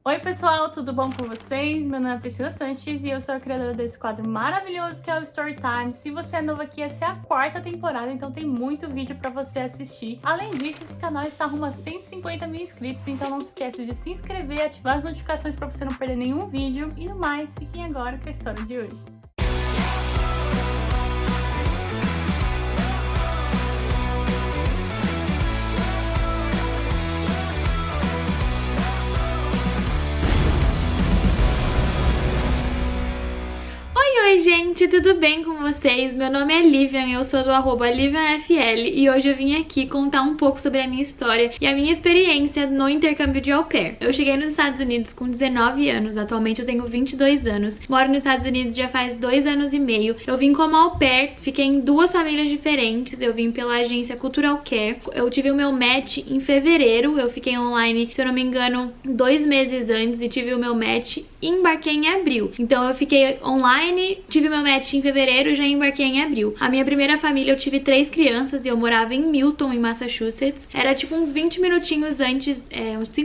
Oi pessoal, tudo bom com vocês? Meu nome é Priscila Sanches e eu sou a criadora desse quadro maravilhoso que é o Storytime. Se você é novo aqui, essa é a 4ª temporada, então tem muito vídeo pra você assistir. Além disso, esse canal está rumo a 150 mil inscritos, então não se esqueça de se inscrever, ativar as notificações pra você não perder nenhum vídeo. E no mais, fiquem agora com a história de hoje. Oi gente, tudo bem com vocês? Meu nome é Livian, eu sou do @LivianFL e hoje eu vim aqui contar um pouco sobre a minha história e a minha experiência no intercâmbio de au pair. Eu cheguei nos Estados Unidos com 19 anos, atualmente eu tenho 22 anos, moro nos Estados Unidos já faz 2 anos e meio. Eu vim como au pair, fiquei em 2 famílias diferentes, eu vim pela agência Cultural Care. Eu tive o meu match em fevereiro, eu fiquei online, se eu não me engano, 2 meses antes e tive o meu match e embarquei em abril. Então eu fiquei online, tive meu match em fevereiro e já embarquei em abril. A minha primeira família eu tive 3 crianças e eu morava em Milton, em Massachusetts. Era tipo uns 20 minutinhos antes,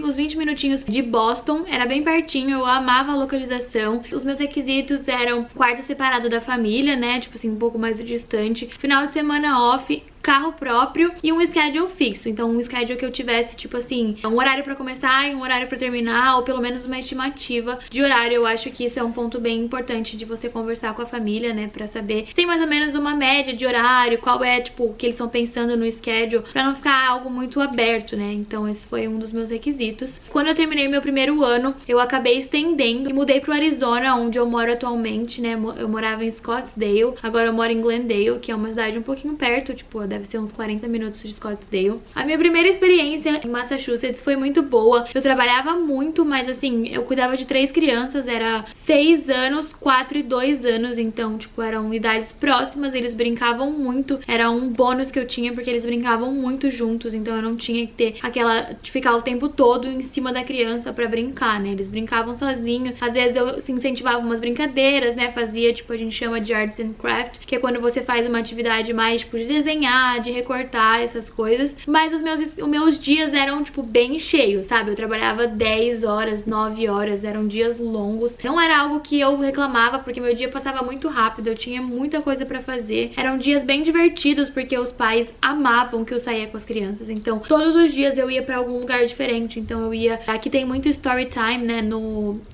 uns 20 minutinhos de Boston. Era bem pertinho, eu amava a localização. Os meus requisitos eram quarto separado da família, né? Tipo assim, um pouco mais distante. Final de semana off, carro próprio e um schedule fixo. Então um schedule que eu tivesse, tipo assim, um horário pra começar e um horário pra terminar, ou pelo menos uma estimativa de horário. Eu acho que isso é um ponto bem importante de você conversar com a família, né, pra saber se tem mais ou menos uma média de horário, qual é, tipo, o que eles estão pensando no schedule, pra não ficar algo muito aberto, né. Então esse foi um dos meus requisitos. Quando eu terminei meu primeiro ano, eu acabei estendendo e mudei pro Arizona, onde eu moro atualmente, né. Eu morava em Scottsdale, agora eu moro em Glendale, que é uma cidade um pouquinho perto, tipo, deve ser uns 40 minutos de Scottsdale. A minha primeira experiência em Massachusetts foi muito boa. Eu trabalhava muito, mas assim, eu cuidava de 3 crianças, era 6 anos, 4 e 2 anos, então, tipo, eram idades próximas, eles brincavam muito. Era um bônus que eu tinha, porque eles brincavam muito juntos, então eu não tinha que ter aquela, de ficar o tempo todo em cima da criança pra brincar, né? Eles brincavam sozinhos. Às vezes eu incentivava umas brincadeiras, né? Fazia, tipo, a gente chama de arts and craft, que é quando você faz uma atividade mais, tipo, de desenhar, de recortar, essas coisas. Mas os meus dias eram, tipo, bem cheios, sabe? Eu trabalhava 10 horas, 9 horas, eram dias longos. Não era algo que eu reclamava, porque meu dia passava muito rápido, eu tinha muita coisa pra fazer. Eram dias bem divertidos, porque os pais amavam que eu saía com as crianças. Então, todos os dias eu ia pra algum lugar diferente. Então, eu ia... Aqui tem muito story time, né?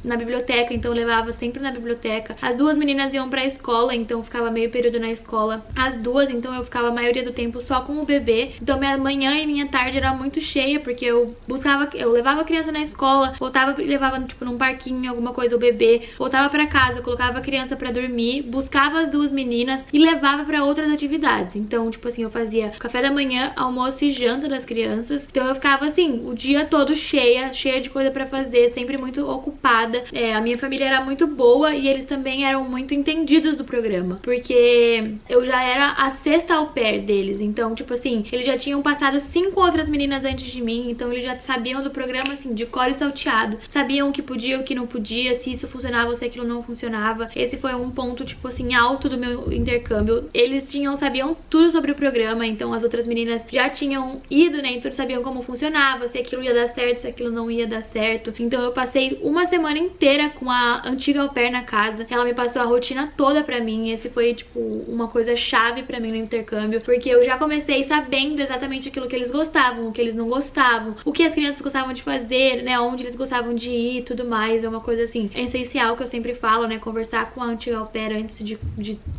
Na biblioteca, então eu levava sempre na biblioteca. As 2 meninas iam pra escola, então eu ficava meio período na escola. As 2, então eu ficava a maioria do tempo só com o bebê. Então minha manhã e minha tarde era muito cheia, porque eu levava a criança na escola, voltava e levava, tipo, num parquinho, alguma coisa, o bebê, voltava pra casa, colocava a criança pra dormir, buscava as 2 meninas e levava pra outras atividades. Então, tipo assim, eu fazia café da manhã, almoço e janta das crianças. Então eu ficava assim, o dia todo cheia de coisa pra fazer, sempre muito ocupada. A minha família era muito boa e eles também eram muito entendidos do programa, porque eu já era a 6ª au pair deles. Então, tipo assim, eles já tinham passado 5 outras meninas antes de mim, então eles já sabiam do programa, assim, de cor e salteado. Sabiam o que podia, o que não podia, se isso funcionava ou se aquilo não funcionava. Esse foi um ponto, tipo assim, alto do meu intercâmbio. Eles sabiam tudo sobre o programa, então as outras meninas já tinham ido, né, então sabiam como funcionava, se aquilo ia dar certo, se aquilo não ia dar certo. Então eu passei uma semana inteira com a antiga au pair na casa. Ela me passou a rotina toda pra mim. Esse foi, tipo, uma coisa chave pra mim no intercâmbio, porque eu já comecei sabendo exatamente aquilo que eles gostavam, o que eles não gostavam, o que as crianças gostavam de fazer, né, onde eles gostavam de ir e tudo mais. É uma coisa, assim, essencial que eu sempre falo, né, conversar com a antiga au pair antes de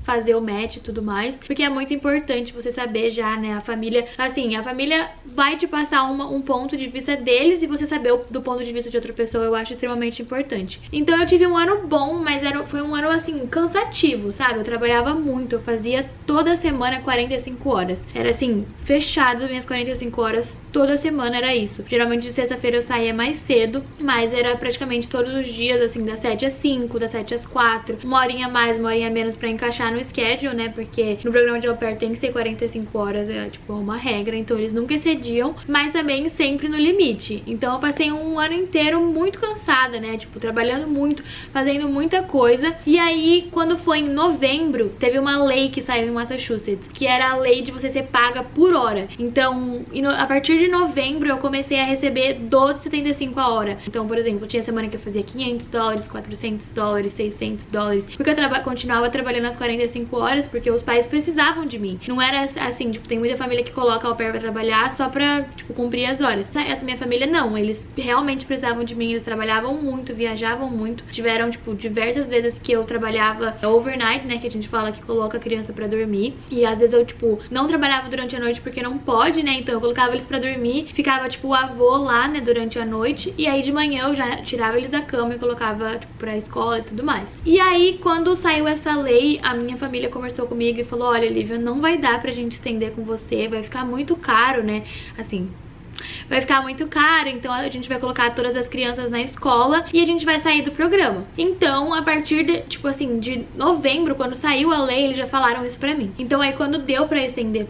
fazer o match e tudo mais, porque é muito importante você saber já, né, a família, assim, a família vai te passar um ponto de vista deles e você saber do ponto de vista de outra pessoa, eu acho extremamente importante. Então eu tive um ano bom, mas foi um ano, assim, cansativo, sabe? Eu trabalhava muito, eu fazia toda semana 45 horas. Era assim, fechado minhas 45 horas, toda semana era isso. Geralmente de sexta-feira eu saía mais cedo, mas era praticamente todos os dias, assim, das 7 às 5, das 7 às 4, uma horinha mais, uma horinha menos pra encaixar no schedule, né, porque no programa de au pair tem que ser 45 horas, é tipo uma regra, então eles nunca excediam, mas também sempre no limite. Então eu passei um ano inteiro muito cansada, né, tipo, trabalhando muito, fazendo muita coisa, e aí quando foi em novembro, teve uma lei que saiu em Massachusetts, que era a lei de você ser paga por hora. Então, a partir partir de novembro eu comecei a receber $12,75 a hora. Então, por exemplo, tinha semana que eu fazia $500, $400, $600, porque eu continuava trabalhando as 45 horas, porque os pais precisavam de mim. Não era assim, tipo, tem muita família que coloca au pair pra trabalhar só pra, tipo, cumprir as horas. Essa minha família não, eles realmente precisavam de mim, eles trabalhavam muito, viajavam muito. Tiveram, tipo, diversas vezes que eu trabalhava overnight, né, que a gente fala que coloca a criança pra dormir. E às vezes eu, tipo, não trabalhava durante a noite porque não pode, né, então eu colocava eles pra dormir, ficava, tipo, o avô lá, né, durante a noite. E aí de manhã eu já tirava eles da cama e colocava, tipo, pra escola e tudo mais. E aí, quando saiu essa lei, a minha família conversou comigo e falou: olha, Lívia, não vai dar pra gente estender com você, vai ficar muito caro, né, assim, vai ficar muito caro, então a gente vai colocar todas as crianças na escola e a gente vai sair do programa. Então, a partir de, tipo assim, de novembro, quando saiu a lei, eles já falaram isso pra mim. Então aí quando deu pra estender,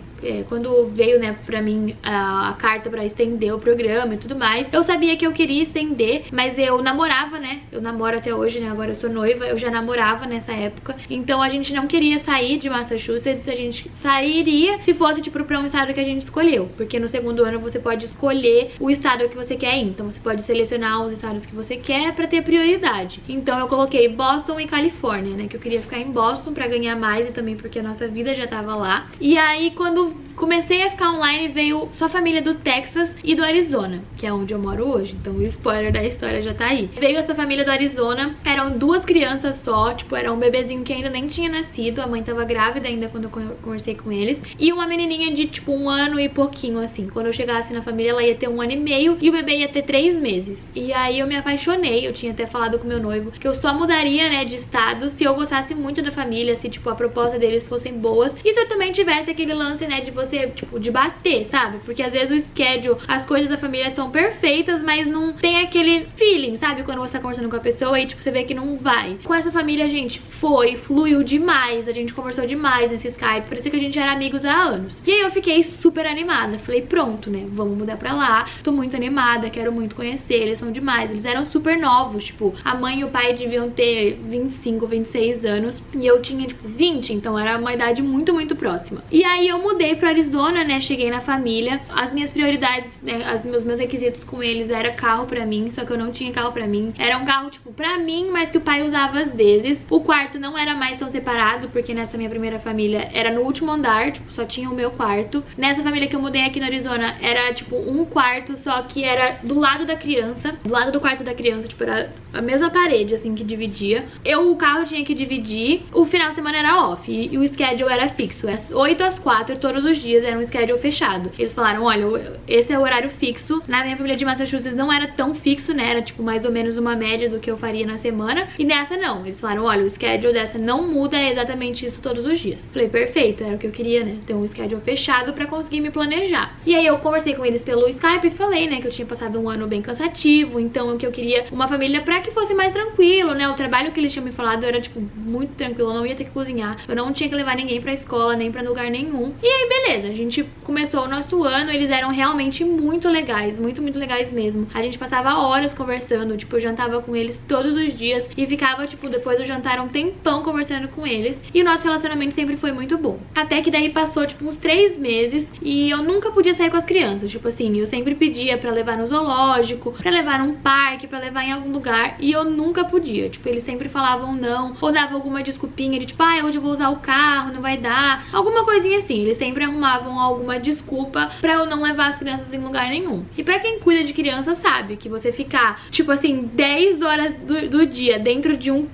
quando veio, né, pra mim a carta pra estender o programa e tudo mais, eu sabia que eu queria estender, mas eu namorava, né, eu namoro até hoje, né, agora eu sou noiva, eu já namorava nessa época, então a gente não queria sair de Massachusetts, a gente sairia se fosse, tipo, pra um estado que a gente escolheu, porque no segundo ano você pode escolher o estado que você quer ir, então você pode selecionar os estados que você quer pra ter prioridade. Então eu coloquei Boston e Califórnia, né, que eu queria ficar em Boston pra ganhar mais e também porque a nossa vida já tava lá. E aí quando comecei a ficar online veio só a família do Texas e do Arizona, que é onde eu moro hoje, então o spoiler da história já tá aí. Veio essa família do Arizona, eram 2 crianças só, tipo, era um bebezinho que ainda nem tinha nascido, a mãe tava grávida ainda quando eu conversei com eles, e uma menininha de, tipo, 1 ano e pouquinho, assim. Quando eu chegasse na família, ela ia ter 1 ano e meio e o bebê ia ter 3 meses. E aí eu me apaixonei, eu tinha até falado com meu noivo que eu só mudaria, né, de estado se eu gostasse muito da família, se, tipo, a proposta deles fossem boas, e se eu também tivesse aquele lance, né, de você, tipo, de bater, sabe? Porque às vezes o schedule, as coisas da família são perfeitas, mas não tem aquele feeling, sabe? Quando você tá conversando com a pessoa e, tipo, você vê que não vai. Com essa família, gente, fluiu demais, a gente conversou demais nesse Skype, parecia que a gente era amigos há anos. E aí eu fiquei super animada, falei, pronto, né, vamos mudar pra lá, tô muito animada, quero muito conhecer, eles são demais, eles eram super novos, tipo, a mãe e o pai deviam ter 25, 26 anos, e eu tinha, tipo, 20, então era uma idade muito, muito próxima. E aí eu mudei pra Arizona, né, cheguei na família, as minhas prioridades, né, os meus requisitos com eles era carro pra mim, só que eu não tinha carro pra mim, era um carro, tipo, pra mim, mas que o pai usava às vezes. O quarto não era mais tão separado, porque nessa minha primeira família era no último andar, tipo, só tinha o meu quarto. Nessa família que eu mudei aqui no Arizona, era, tipo, um quarto, só que era do lado da criança, do lado do quarto da criança, tipo, era a mesma parede, assim, que dividia. O carro tinha que dividir, o final de semana era off, e o schedule era fixo, 8 às 4, todos os dias, era um schedule fechado. Eles falaram, olha, esse é o horário fixo. Na minha família de Massachusetts não era tão fixo, né, era, tipo, mais ou menos uma média do que eu faria na semana, e nessa não. Eles falaram, olha, o schedule dessa não muda, é exatamente isso todos os dias. Falei, perfeito, era o que eu queria, né, ter um schedule fechado pra conseguir me planejar. E aí eu conversei com eles pelo Skype e falei, né, que eu tinha passado um ano bem cansativo, então que eu queria uma família pra que fosse mais tranquilo, né, o trabalho que eles tinham me falado era, tipo, muito tranquilo, eu não ia ter que cozinhar, eu não tinha que levar ninguém pra escola, nem pra lugar nenhum. E aí, beleza, a gente começou o nosso ano, eles eram realmente muito legais, muito, muito legais mesmo. A gente passava horas conversando, tipo, eu jantava com eles todos os dias e ficava, tipo, depois do jantar um tempão conversando com eles, e o nosso relacionamento sempre foi muito bom. Até que daí passou, tipo, uns 3 meses e eu nunca podia sair com as crianças, tipo assim, eu sempre pedia pra levar no zoológico, pra levar num parque, pra levar em algum lugar, e eu nunca podia, tipo, eles sempre falavam não, ou davam alguma desculpinha de tipo, ah, hoje eu vou usar o carro, não vai dar, alguma coisinha assim, eles sempre arrumavam alguma desculpa pra eu não levar as crianças em lugar nenhum. E pra quem cuida de criança sabe que você ficar, tipo assim, 10 horas do dia dentro de um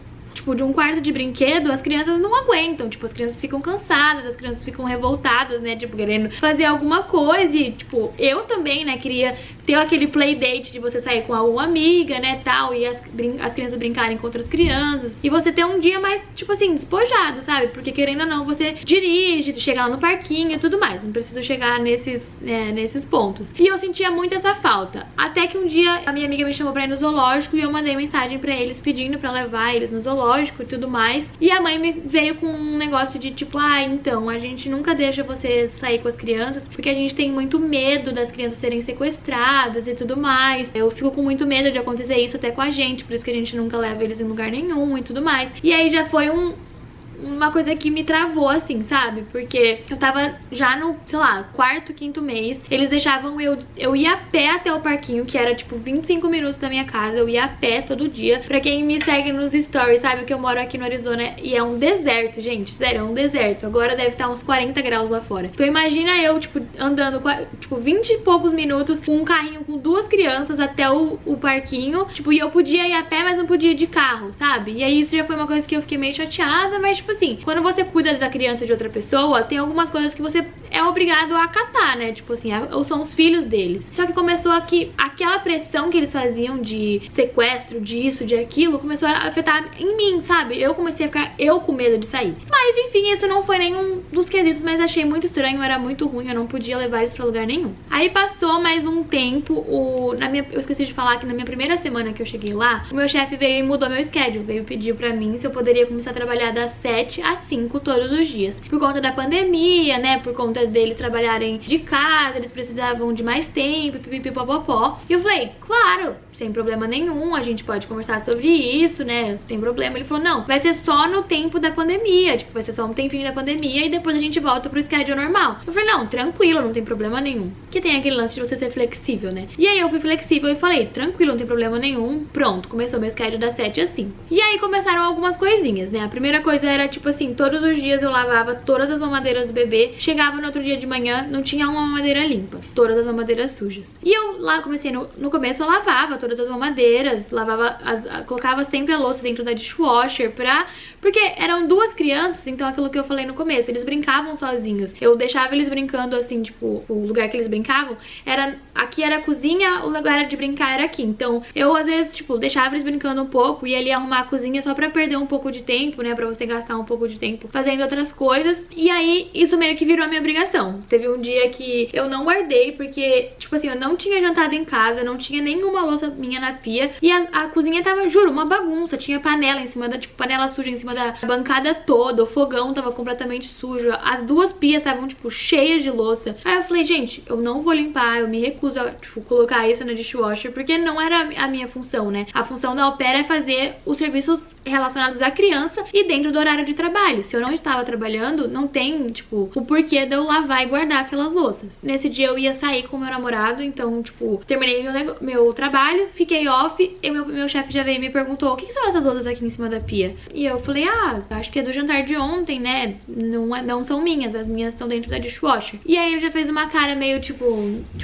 quarto de brinquedo, as crianças não aguentam, tipo, as crianças ficam cansadas, as crianças ficam revoltadas, né, tipo, querendo fazer alguma coisa e, tipo, eu também, né, queria ter aquele playdate de você sair com alguma amiga, né, tal, e as crianças brincarem com outras crianças, e você ter um dia mais, tipo assim, despojado, sabe, porque querendo ou não, você dirige, chegar lá no parquinho e tudo mais, não preciso chegar nesses pontos. E eu sentia muito essa falta, até que um dia a minha amiga me chamou pra ir no zoológico e eu mandei mensagem pra eles pedindo pra levar eles no zoológico e tudo mais, e a mãe me veio com um negócio de tipo, ah, então, a gente nunca deixa você sair com as crianças, porque a gente tem muito medo das crianças serem sequestradas e tudo mais, eu fico com muito medo de acontecer isso até com a gente, por isso que a gente nunca leva eles em lugar nenhum e tudo mais. E aí já foi uma coisa que me travou, assim, sabe? Porque eu tava já no, sei lá, 4º, 5º mês. Eles deixavam eu ir a pé até o parquinho, que era tipo 25 minutos da minha casa. Eu ia a pé todo dia. Pra quem me segue nos stories, sabe que eu moro aqui no Arizona e é um deserto, gente. Sério, é um deserto. Agora deve estar uns 40 graus lá fora. Então imagina eu, tipo, andando, tipo, 20 e poucos minutos com um carrinho com 2 crianças até o parquinho. Tipo, e eu podia ir a pé, mas não podia ir de carro, sabe? E aí isso já foi uma coisa que eu fiquei meio chateada, mas tipo assim, quando você cuida da criança de outra pessoa, tem algumas coisas que você é obrigado a acatar, né? Tipo assim, ou são os filhos deles. Só que começou aqui, aquela pressão que eles faziam de sequestro, disso, de aquilo, começou a afetar em mim, sabe? Eu comecei a ficar com medo de sair. Mas enfim, isso não foi nenhum dos quesitos, mas achei muito estranho, era muito ruim, eu não podia levar eles pra lugar nenhum. Aí passou mais um tempo, eu esqueci de falar que na minha primeira semana que eu cheguei lá, o meu chefe veio e mudou meu schedule, veio pedir pra mim se eu poderia começar a trabalhar das 7 às 5 todos os dias. Por conta da pandemia, né, por conta deles trabalharem de casa, eles precisavam de mais tempo, pipipipopopó. E eu falei, claro, sem problema nenhum, a gente pode conversar sobre isso, né, sem problema. Ele falou, não, vai ser só no tempo da pandemia, tipo, vai ser só um tempinho da pandemia e depois a gente volta pro schedule normal. Eu falei, não, tranquilo, não tem problema nenhum. Que tem aquele lance de você ser flexível, né? E aí eu fui flexível e falei, tranquilo, não tem problema nenhum. Pronto, começou meu schedule das 7 às 5. E aí começaram algumas coisinhas, né? A primeira coisa era, tipo assim, todos os dias eu lavava todas as mamadeiras do bebê. Chegava no outro dia de manhã, não tinha uma mamadeira limpa, todas as mamadeiras sujas. E eu lá comecei, no começo eu lavava todas as mamadeiras, colocava sempre a louça dentro da dishwasher porque eram 2 crianças, então aquilo que eu falei no começo, eles brincavam sozinhos. Eu deixava eles brincando assim, tipo, o lugar que eles brincavam aqui era a cozinha, o lugar de brincar era aqui. Então eu às vezes, tipo, deixava eles brincando um pouco, ia ali arrumar a cozinha só pra perder um pouco de tempo, né, pra você gastar um pouco de tempo fazendo outras coisas. E aí isso meio que virou a minha obrigação. Teve um dia que eu não guardei porque, tipo assim, eu não tinha jantado em casa, não tinha nenhuma louça minha na pia e a cozinha tava, juro, uma bagunça. Tinha panela em cima tipo, panela suja em cima da bancada toda, o fogão tava completamente sujo, as 2 pias estavam, tipo, cheias de louça. Aí eu falei, gente, eu não vou limpar, eu me recuso a, tipo, colocar isso na dishwasher, porque não era a minha função, né? A função da au pair é fazer os serviços relacionados à criança e dentro do horário de trabalho. Se eu não estava trabalhando, não tem, tipo, o porquê de eu lavar e guardar aquelas louças. Nesse dia eu ia sair com o meu namorado, então, tipo, terminei meu trabalho, fiquei off e meu chefe já veio e me perguntou, o que são essas louças aqui em cima da pia? E eu falei, acho que é do jantar de ontem, né? Não são minhas, as minhas estão dentro da dishwasher. E aí ele já fez uma cara meio, tipo,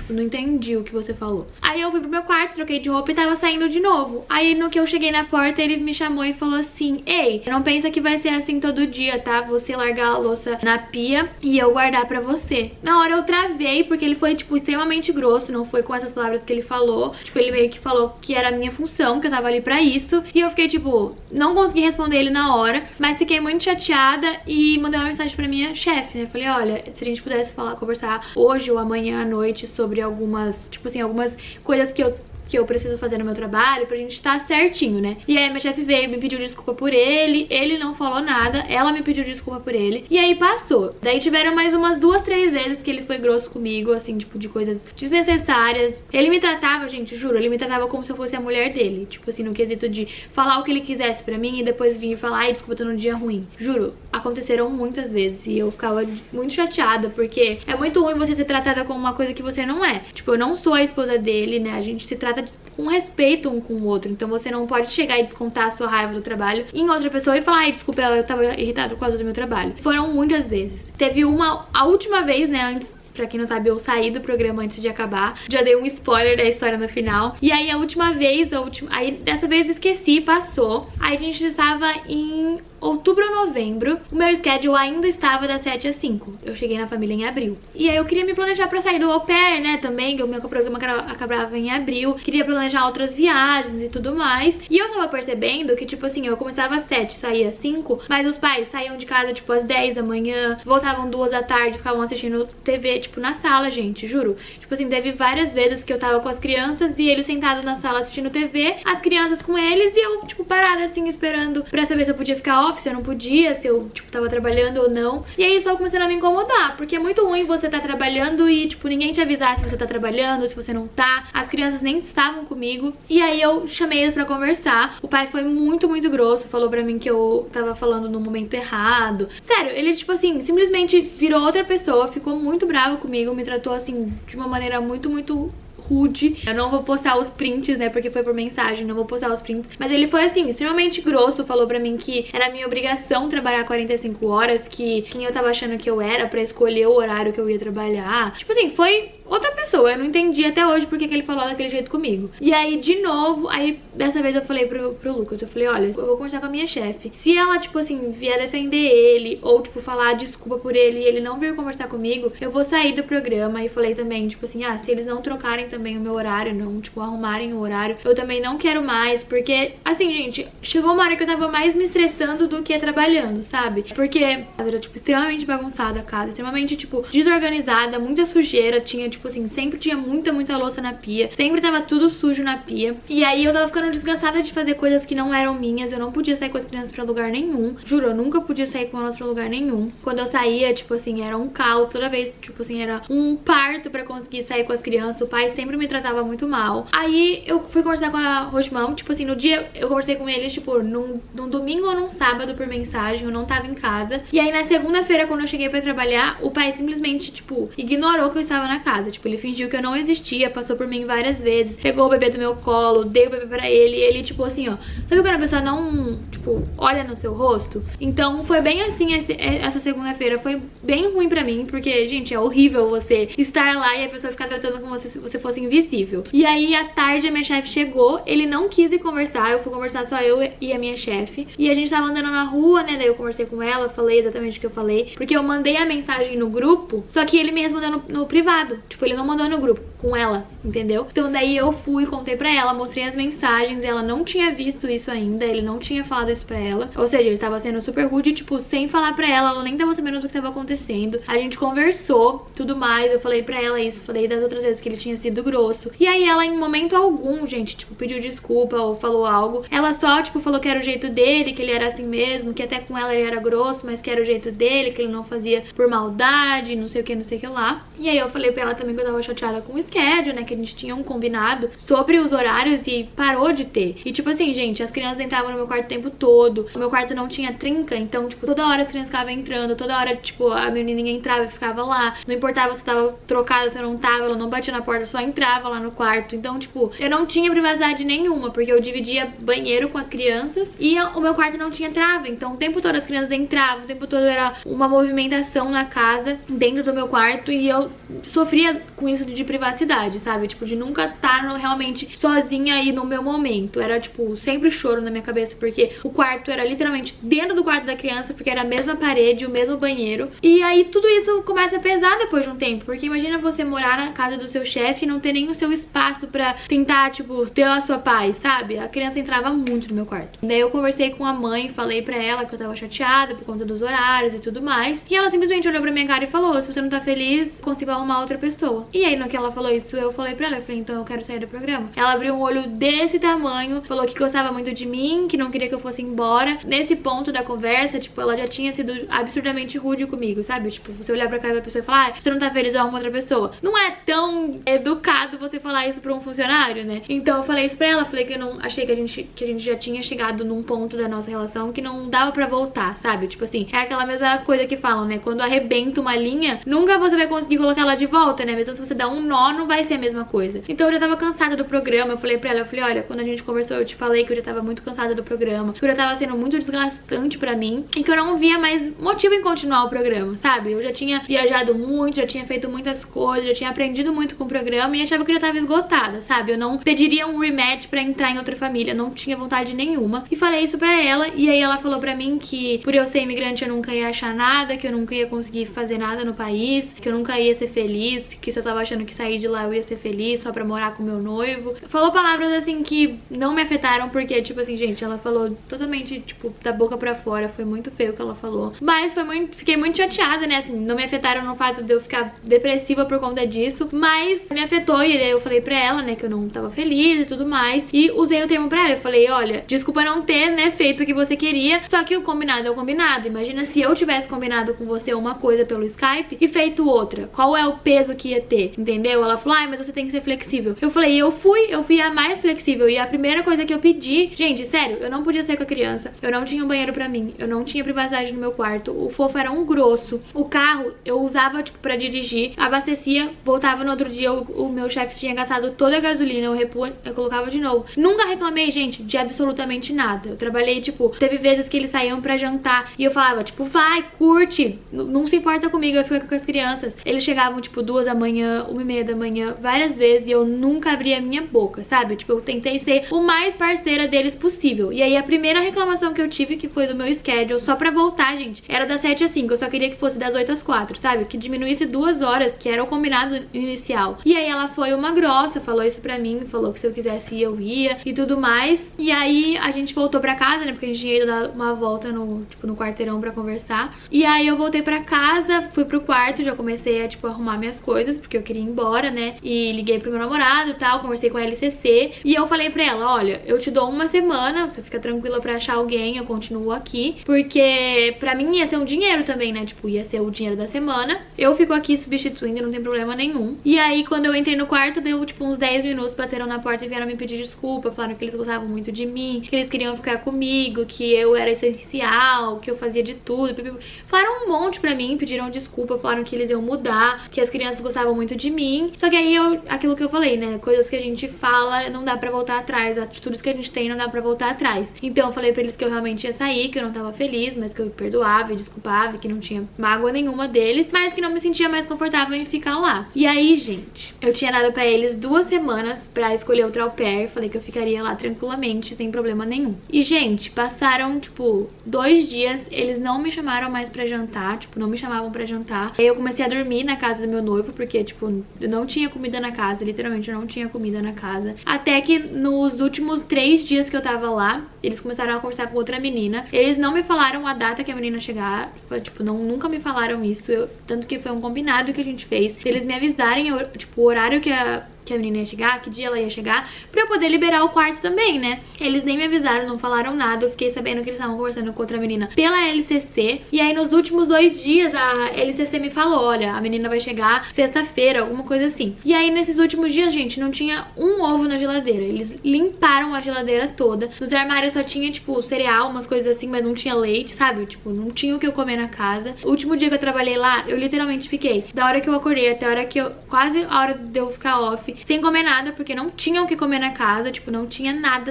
não entendi o que você falou. Aí eu fui pro meu quarto, troquei de roupa e tava saindo de novo. Aí no que eu cheguei na porta, ele me chamou e falou assim, ei, não pensa que vai ser assim todo dia, tá? Você largar a louça na pia e eu guardar pra você. Na hora eu travei, porque ele foi, tipo, extremamente grosso, não foi com essas palavras que ele falou. Tipo, ele meio que falou que era a minha função, que eu tava ali pra isso. E eu fiquei, tipo, não consegui responder ele na hora, mas fiquei muito chateada e mandei uma mensagem pra minha chefe, né? Falei, olha, se a gente pudesse conversar hoje ou amanhã à noite sobre algumas, tipo assim, algumas coisas que eu preciso fazer no meu trabalho pra gente estar certinho, né? E aí minha chefe veio, me pediu desculpa por ele não falou nada, ela me pediu desculpa por ele, e aí passou. Daí tiveram mais umas 2, 3 vezes que ele foi grosso comigo, assim, tipo, de coisas desnecessárias. Ele me tratava, gente, juro, ele me tratava como se eu fosse a mulher dele, tipo assim, no quesito de falar o que ele quisesse pra mim e depois vir e falar, ai, desculpa, tô num dia ruim. Juro, aconteceram muitas vezes e eu ficava muito chateada, porque é muito ruim você ser tratada como uma coisa que você não é. Tipo, eu não sou a esposa dele, né? A gente se trata com respeito um com o outro, então você não pode chegar e descontar a sua raiva do trabalho em outra pessoa e falar, ai, desculpa, eu tava irritada por causa do meu trabalho. Foram muitas vezes. Teve a última vez, né, antes, pra quem não sabe, eu saí do programa antes de acabar. Já dei um spoiler da história no final. E aí a última vez, aí dessa vez esqueci, passou. Aí a gente estava em outubro ou novembro, o meu schedule ainda estava das 7 às 5. Eu cheguei na família em abril. E aí eu queria me planejar pra sair do au pair, né, também, que o meu programa acabava em abril. Queria planejar outras viagens e tudo mais. E eu tava percebendo que, tipo assim, eu começava às 7, saía às 5, mas os pais saíam de casa, tipo, às 10 da manhã, voltavam 2 da tarde, ficavam assistindo TV, tipo, na sala, gente, juro. Tipo assim, teve várias vezes que eu tava com as crianças e eles sentados na sala assistindo TV, as crianças com eles e eu, tipo, parada, assim, esperando pra saber se eu podia ficar office, eu não podia, se eu, tipo, tava trabalhando ou não. E aí isso tava começando a me incomodar, porque é muito ruim você tá trabalhando e, tipo, ninguém te avisar se você tá trabalhando, se você não tá. As crianças nem estavam comigo. E aí eu chamei eles pra conversar. O pai foi muito, muito grosso, falou pra mim que eu tava falando no momento errado. Sério, ele, tipo assim, simplesmente virou outra pessoa, ficou muito bravo comigo, me tratou, assim, de uma maneira muito, muito rude. Eu não vou postar os prints, né, porque foi por mensagem, não vou postar os prints. Mas ele foi, assim, extremamente grosso, falou pra mim que era minha obrigação trabalhar 45 horas, que quem eu tava achando que eu era pra escolher o horário que eu ia trabalhar. Tipo assim, foi outra pessoa. Eu não entendi até hoje porque que ele falou daquele jeito comigo. E aí, de novo, aí dessa vez eu falei pro Lucas, eu falei, olha, eu vou conversar com a minha chefe. Se ela, tipo assim, vier defender ele, ou, tipo, falar desculpa por ele e ele não vir conversar comigo, eu vou sair do programa. E falei também, tipo assim, se eles não trocarem também o meu horário, não, tipo, arrumarem o horário, eu também não quero mais, porque, assim, gente, chegou uma hora que eu tava mais me estressando do que trabalhando, sabe? Porque era, tipo, extremamente bagunçada a casa, extremamente, tipo, desorganizada, muita sujeira, tinha, tipo assim, sempre tinha muita, muita louça na pia, sempre tava tudo sujo na pia, e aí eu tava ficando desgastada de fazer coisas que não eram minhas, eu não podia sair com as crianças pra lugar nenhum, juro, eu nunca podia sair com elas pra lugar nenhum. Quando eu saía, tipo assim, era um caos, toda vez, tipo assim, era um parto pra conseguir sair com as crianças, o pai sempre me tratava muito mal. Aí eu fui conversar com a Rochmão, tipo assim, no dia eu conversei com eles, tipo, num domingo ou num sábado por mensagem, eu não tava em casa. E aí na segunda-feira, quando eu cheguei pra trabalhar, o pai simplesmente, tipo, ignorou que eu estava na casa. Tipo, ele fingiu que eu não existia, passou por mim várias vezes, pegou o bebê do meu colo, dei o bebê pra ele, e ele, tipo assim, ó, sabe quando a pessoa não, tipo, olha no seu rosto? Então foi bem assim essa segunda-feira, foi bem ruim pra mim, porque, gente, é horrível você estar lá e a pessoa ficar tratando como se você fosse invisível. E aí, à tarde, a minha chefe chegou, ele não quis ir conversar, eu fui conversar só eu e a minha chefe, e a gente tava andando na rua, né, daí eu conversei com ela, falei exatamente o que eu falei, porque eu mandei a mensagem no grupo, só que ele me respondeu no privado, tipo, ele não mandou no grupo com ela, entendeu? Então daí eu fui, contei pra ela, mostrei as mensagens, ela não tinha visto isso ainda, ele não tinha falado isso pra ela, ou seja, ele tava sendo super rude, tipo, sem falar pra ela nem tava sabendo do que tava acontecendo. A gente conversou, tudo mais, eu falei pra ela isso, falei das outras vezes que ele tinha sido grosso, e aí ela em momento algum, gente, tipo, pediu desculpa ou falou algo, ela só, tipo, falou que era o jeito dele, que ele era assim mesmo, que até com ela ele era grosso, mas que era o jeito dele, que ele não fazia por maldade, não sei o que lá. E aí eu falei pra ela também que eu tava chateada com o schedule, né, que a gente tinha um combinado sobre os horários e parou de ter. E tipo assim, gente, as crianças entravam no meu quarto o tempo todo, o meu quarto não tinha trinca, então, tipo, toda hora as crianças ficavam entrando, toda hora, tipo, a menininha entrava e ficava lá, não importava se tava trocada, se eu não tava, ela não batia na porta, só entrava lá no quarto. Então, tipo, eu não tinha privacidade nenhuma, porque eu dividia banheiro com as crianças e o meu quarto não tinha trava, então o tempo todo as crianças entravam, o tempo todo era uma movimentação na casa, dentro do meu quarto, e eu sofria com isso de privacidade, sabe? Tipo, de nunca estar realmente sozinha aí no meu momento. Era, tipo, sempre choro na minha cabeça, porque o quarto era literalmente dentro do quarto da criança, porque era a mesma parede, o mesmo banheiro. E aí tudo isso começa a pesar depois de um tempo, porque imagina você morar na casa do seu chefe e não ter nem o seu espaço pra tentar, tipo, ter a sua paz, sabe? A criança entrava muito no meu quarto. Daí eu conversei com a mãe, falei pra ela que eu tava chateada por conta dos horários e tudo mais. E ela simplesmente olhou pra minha cara e falou: se você não tá feliz, consigo arrumar outra pessoa. E aí, no que ela falou isso, eu falei pra ela, eu falei, então eu quero sair do programa. Ela abriu um olho desse tamanho, falou que gostava muito de mim, que não queria que eu fosse embora. Nesse ponto da conversa, tipo, ela já tinha sido absurdamente rude comigo, sabe? Tipo, você olhar pra cara da pessoa e falar, você não tá feliz, eu arrumo outra pessoa. Não é tão educado você falar isso pra um funcionário, né? Então eu falei isso pra ela, falei que eu não achei que a gente já tinha chegado num ponto da nossa relação que não dava pra voltar, sabe? Tipo assim, é aquela mesma coisa que falam, né? Quando arrebenta uma linha, nunca você vai conseguir colocar ela de volta, né? Mesmo se você dá um nó, não vai ser a mesma coisa. Então eu já tava cansada do programa, eu falei pra ela, eu falei, olha, quando a gente conversou, eu te falei que eu já tava muito cansada do programa, que eu já tava sendo muito desgastante pra mim e que eu não via mais motivo em continuar o programa, sabe? Eu já tinha viajado muito, já tinha feito muitas coisas, já tinha aprendido muito com o programa e achava que eu já tava esgotada, sabe? Eu não pediria um rematch pra entrar em outra família, não tinha vontade nenhuma. E falei isso pra ela, e aí ela falou pra mim que por eu ser imigrante eu nunca ia achar nada, que eu nunca ia conseguir fazer nada no país, que eu nunca ia ser feliz, que se eu tava achando que sair de lá eu ia ser feliz só pra morar com meu noivo. Falou palavras assim que não me afetaram, porque, tipo assim, gente, ela falou totalmente, tipo, da boca pra fora. Foi muito feio o que ela falou. Mas fiquei muito chateada, né? Assim, não me afetaram no fato de eu ficar depressiva por conta disso, mas me afetou. E aí eu falei pra ela, né, que eu não tava feliz e tudo mais. E usei o termo pra ela. Eu falei, olha, desculpa não ter, né, feito o que você queria, só que o combinado é o combinado. Imagina se eu tivesse combinado com você uma coisa pelo Skype e feito outra. Qual é o peso que ia ter? Entendeu? Ela falou, ai, mas você tem que ser flexível. Eu falei, eu fui a mais flexível. E a primeira coisa que eu pedi, gente, sério, eu não podia sair com a criança, eu não tinha um banheiro pra mim, eu não tinha privacidade no meu quarto, o fofo era um grosso, o carro eu usava, tipo, pra dirigir, abastecia, voltava no outro dia, o meu chefe tinha gastado toda a gasolina, eu colocava de novo. Nunca reclamei, gente, de absolutamente nada. Eu trabalhei, tipo, teve vezes que eles saíam pra jantar e eu falava, tipo, vai, curte, não se importa comigo, eu fico com as crianças. Eles chegavam, tipo, 2 da manhã, 1h30 da manhã, várias vezes, e eu nunca abria a minha boca, sabe? Tipo, eu tentei ser o mais parceira deles possível. E aí a primeira reclamação que eu tive, que foi do meu schedule, só pra voltar, gente, era das 7 às 5, eu só queria que fosse das 8 às 4, sabe? Que diminuísse 2 horas, que era o combinado inicial. E aí ela foi uma grossa, falou isso pra mim, falou que se eu quisesse ir, eu ia e tudo mais. E aí a gente voltou pra casa, né, porque a gente tinha ido dar uma volta no, tipo, no quarteirão pra conversar. E aí eu voltei pra casa, fui pro quarto, já comecei a, tipo, arrumar minhas coisas, porque eu queria ir embora, né? E liguei pro meu namorado e tal, conversei com a LCC. E eu falei pra ela, olha, eu te dou uma semana, você fica tranquila pra achar alguém, eu continuo aqui. Porque pra mim ia ser um dinheiro também, né? Tipo, ia ser o dinheiro da semana. Eu fico aqui substituindo, não tem problema nenhum. E aí, quando eu entrei no quarto, deu, tipo, uns 10 minutos, bateram na porta e vieram me pedir desculpa. Falaram que eles gostavam muito de mim, que eles queriam ficar comigo, que eu era essencial, que eu fazia de tudo. Falaram um monte pra mim, pediram desculpa, falaram que eles iam mudar, que as crianças gostavam muito de mim. Só que aí, aquilo que eu falei, né? Coisas que a gente fala, não dá pra voltar atrás. Atitudes que a gente tem, não dá pra voltar atrás. Então, eu falei pra eles que eu realmente ia sair, que eu não tava feliz, mas que eu perdoava e desculpava, que não tinha mágoa nenhuma deles, mas que não me sentia mais confortável em ficar lá. E aí, gente, eu tinha dado pra eles 2 semanas pra escolher outra au pair, falei que eu ficaria lá tranquilamente, sem problema nenhum. E, gente, passaram, tipo, 2 dias, eles não me chamaram mais pra jantar, tipo, não me chamavam pra jantar. Aí eu comecei a dormir na casa do meu noivo, porque, tipo, eu não tinha comida na casa, literalmente eu não tinha comida na casa. Até que nos últimos 3 dias que eu tava lá, eles começaram a conversar com outra menina. Eles não me falaram a data que a menina chegar, tipo, nunca me falaram isso, tanto que foi um combinado que a gente fez. Eles me avisarem, tipo, o horário que a menina ia chegar, que dia ela ia chegar, pra eu poder liberar o quarto também, né? Eles nem me avisaram, não falaram nada. Eu fiquei sabendo que eles estavam conversando com outra menina pela LCC. E aí nos últimos 2 dias a LCC me falou, olha, a menina vai chegar sexta-feira, alguma coisa assim. E aí nesses últimos dias, gente, não tinha um ovo na geladeira. Eles limparam a geladeira toda. Nos armários só tinha, tipo, cereal, umas coisas assim, mas não tinha leite, sabe? Tipo, não tinha o que eu comer na casa. O último dia que eu trabalhei lá, eu literalmente fiquei da hora que eu acordei até a hora que quase a hora de eu ficar off, sem comer nada, porque não tinha o que comer na casa, tipo, não tinha nada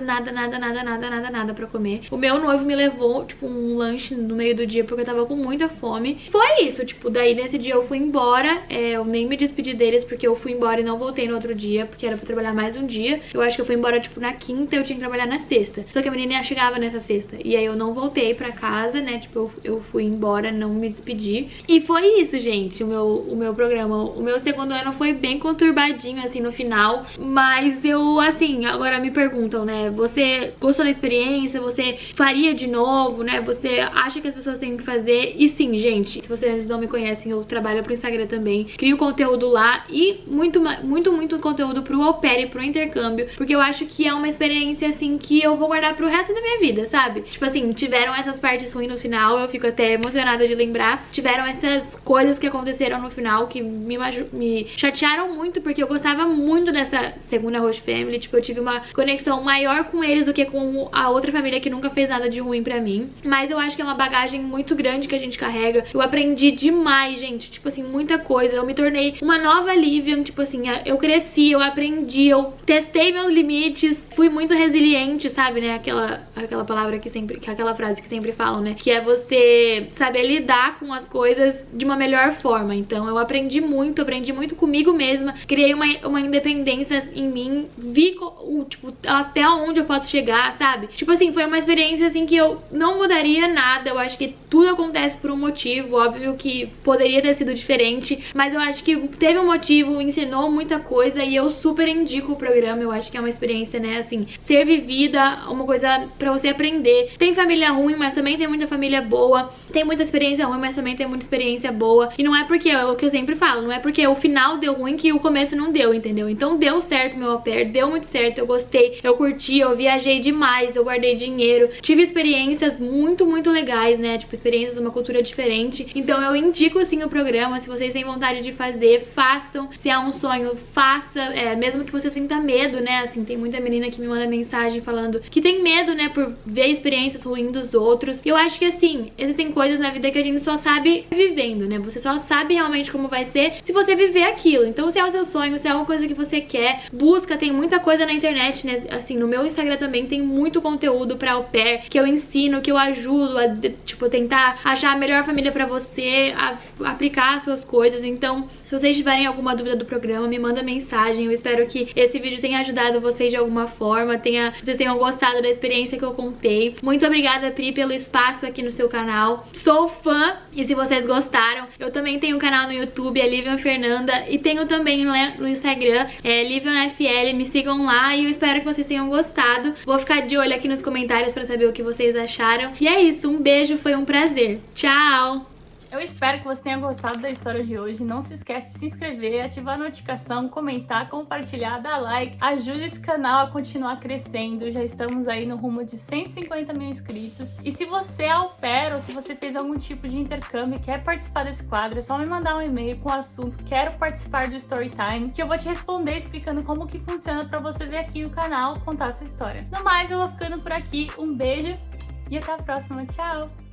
pra comer. O meu noivo me levou, tipo, um lanche no meio do dia, porque eu tava com muita fome. Foi isso, tipo, daí nesse dia eu fui embora, eu nem me despedi deles, porque eu fui embora e não voltei no outro dia, porque era pra trabalhar mais um dia. Eu acho que eu fui embora, tipo, na quinta, eu tinha que trabalhar na sexta. Só que a menina chegava nessa sexta, e aí eu não voltei pra casa, né, tipo, eu fui embora, não me despedi. E foi isso, gente, o meu programa. O meu segundo ano foi bem conturbadinho, assim, no final, mas eu, assim, agora me perguntam, né, você gostou da experiência, você faria de novo, né, você acha que as pessoas têm que fazer? E sim, gente, se vocês não me conhecem, eu trabalho pro Instagram também, crio conteúdo lá e muito conteúdo pro au pair e pro intercâmbio, porque eu acho que é uma experiência, assim, que eu vou guardar pro resto da minha vida, sabe? Tipo assim, tiveram essas partes ruins no final, eu fico até emocionada de lembrar, tiveram essas coisas que aconteceram no final que me chatearam muito, porque eu gostava muito dessa segunda host family, tipo, eu tive uma conexão maior com eles do que com a outra família que nunca fez nada de ruim pra mim, mas eu acho que é uma bagagem muito grande que a gente carrega. Eu aprendi demais, gente, tipo assim, muita coisa, eu me tornei uma nova Livian, tipo assim, eu cresci, eu aprendi, eu testei meus limites, fui muito resiliente, sabe, né, aquela palavra que sempre, que é aquela frase que sempre falam, né, que é você saber lidar com as coisas de uma melhor forma. Então eu aprendi muito comigo mesma, criei uma independência em mim, vi, tipo, até onde eu posso chegar, sabe? Tipo assim, foi uma experiência, assim, que eu não mudaria nada. Eu acho que tudo acontece por um motivo. Óbvio que poderia ter sido diferente, mas eu acho que teve um motivo, ensinou muita coisa e eu super indico o programa. Eu acho que é uma experiência, né, assim, ser vivida, uma coisa pra você aprender. Tem família ruim, mas também tem muita família boa. Tem muita experiência ruim, mas também tem muita experiência boa. E não é porque, é o que eu sempre falo, não é porque o final deu ruim que o começo não deu, entendeu? Então deu certo meu au pair, deu muito certo, eu gostei, eu curti, eu viajei demais, eu guardei dinheiro, tive experiências muito, muito legais, né? Tipo, experiências de uma cultura diferente. Então eu indico sim o programa. Se vocês têm vontade de fazer, façam. Se é um sonho, faça, mesmo que você sinta medo, né? Assim, tem muita menina que me manda mensagem falando que tem medo, né, por ver experiências ruins dos outros. E eu acho que assim, existem coisas na vida que a gente só sabe vivendo, né? Você só sabe realmente como vai ser se você viver aquilo. Então, se é o seu sonho, se é uma coisa que você quer, busca, tem muita coisa na internet, né? Assim, no meu Instagram também tem muito conteúdo pra au pair, que eu ensino, que eu ajudo a, tipo, tentar achar a melhor família pra você, a aplicar as suas coisas. Então, se vocês tiverem alguma dúvida do programa, me manda mensagem. Eu espero que esse vídeo tenha ajudado vocês de alguma forma, vocês tenham gostado da experiência que eu contei. Muito obrigada, Pri, pelo espaço aqui no seu canal. Sou fã, e se vocês gostaram, eu também tenho um canal no YouTube, é Livian Fernanda, e tenho também no Instagram, LivianFL, me sigam lá e eu espero que vocês tenham gostado. Vou ficar de olho aqui nos comentários pra saber o que vocês acharam. E é isso, um beijo, foi um prazer. Tchau! Eu espero que você tenha gostado da história de hoje. Não se esquece de se inscrever, ativar a notificação, comentar, compartilhar, dar like. Ajude esse canal a continuar crescendo. Já estamos aí no rumo de 150 mil inscritos. E se você é au pair ou se você fez algum tipo de intercâmbio e quer participar desse quadro, é só me mandar um e-mail com o assunto "Quero participar do Storytime", que eu vou te responder explicando como que funciona pra você vir aqui no canal contar a sua história. No mais, eu vou ficando por aqui. Um beijo e até a próxima. Tchau!